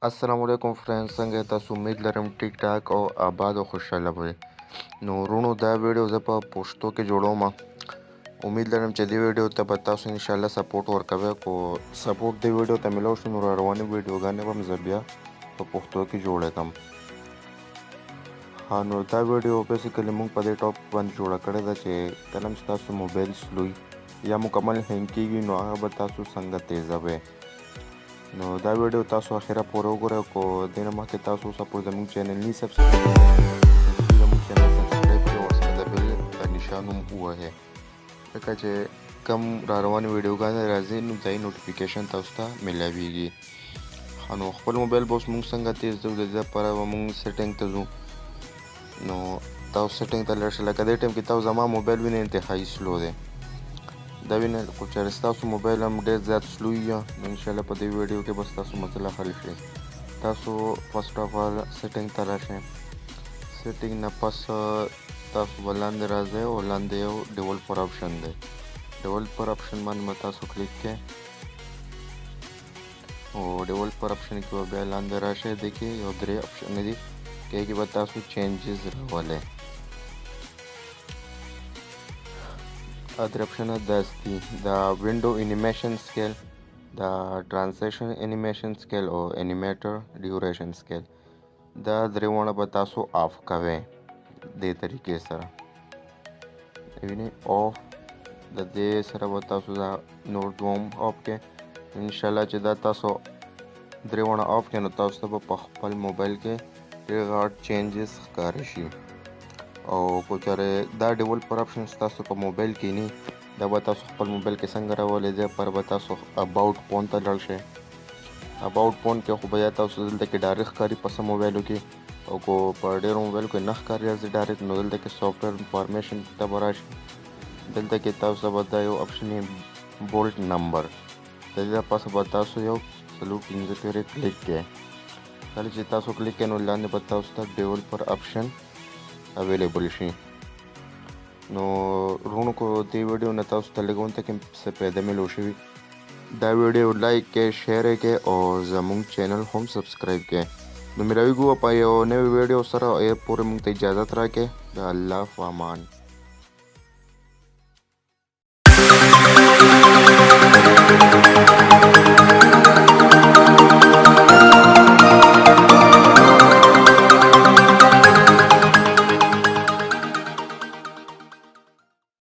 السلام علیکم فرینډز، څنګه تاسو؟ امید لرم ټیک ټاک او آباد او خوشحاله وئ. نو ورونو، دا ویډیو زه په پښتو کې جوړوم. امید لرم چې دې ویډیو ته به تاسو انشاءالله سپورټ ورکوئ. کو سپورټ دې ویډیو ته میلاو شو نو روانې ویډیوګانې به هم زه بیا په پښتو کې جوړه کړم. نو دا ویډیو بیسیکلی موږ په دې ټاپک باندې جوړه کړې ده چې کله هم ستاسو موبایل سلوي یا مکمل هینګ کېږي نو هغه به تاسو څنګه تیزوئ. نو دا ویډیو تاسو اخره پورې وګورئ. کو دې نه مخکې تاسو سپورټ زموږ چینل نه سبسکرایب کړئ، زموږ چینل سبسکرایب کړئ او ورسره د بیل نښان هم ووهئ، ځکه چې کم را روانې ویډیوګانې راځي نو ځای نوټیفیکیشن تاسو ته میلاویږي. نو خپل موبایل به اوس موږ څنګه تیز ځو، د دې لپاره به موږ سیټینګ ته ځو. نو تاسو سیټینګ ته لاړ شئ. لکه دې ټایم کې تاسو زما موبایل وینئ انتهایي سلو دی. دا وینئ خو چېرې ستاسو موبایل هم ډېر زیات سلو وي نو انشاءالله په دې ویډیو کې به ستاسو مسله حل شي. تاسو فرسټ اف آل سیټینګ ته راشئ. سیټینګ نه پس تاسو به لاندې راځئ او لاندې یو ډیولپر آپشن دی. ډیولپر آپشن باندې به تاسو کلیک کړئ او ډیولپر آپشن کې به بیا لاندې راشئ. دې کې یو 3 آپشن دي، کې به تاسو چینجز راولئ. other option داسې دي: the window animation scale, the transition animation scale او animator duration scale. دا درېونه به تاسو آف کوئ دې طریقې سره. وینئ آف، د دې سره به تاسو دا نور دوم آف کړئ. انشاءالله چې دا تاسو درېونه آف کړئ نو تاسو ته به په خپل موبایل کې ډېر غټ چینجز ښکاره شي. او کو چېرې دا ډیولپر آپشن ستاسو په موبایل کې نه، دا به تاسو خپل موبایل کې څنګه راولئ؟ دې لپاره به تاسو اباوټ فون ته لاړ شئ. اباوټ فون کې خو به یا تاسو دلته کې ډایرکټ ښکاري په څه موبایلو کې، او کو په ډېرو موبایلو کې نه ښکاري راځي ډایرکټ، نو دلته کې سافټویر انفارمیشن ته به راشئ. دلته کې تاسو به دا یو آپشن یې بولټ نمبر، د دې لپاره به تاسو یو 45 پورې کلیک کړئ. کله چې تاسو کلیک کړئ نو لاندې به تاسو ته ډیولپر آپشن اویلیبل شي. نو ورونو، کو دې ویډیو نه تاسو ته لږ ته کې څه پیدا میلو شوي، دا ویډیو لایک کړئ، شیر یې کړئ او زموږ چینل هم سبسکرایب کړئ. نو مې راویږو په یو نوې ویډیو سره، پورې موږ ته اجازت راکړئ. د الله په امان.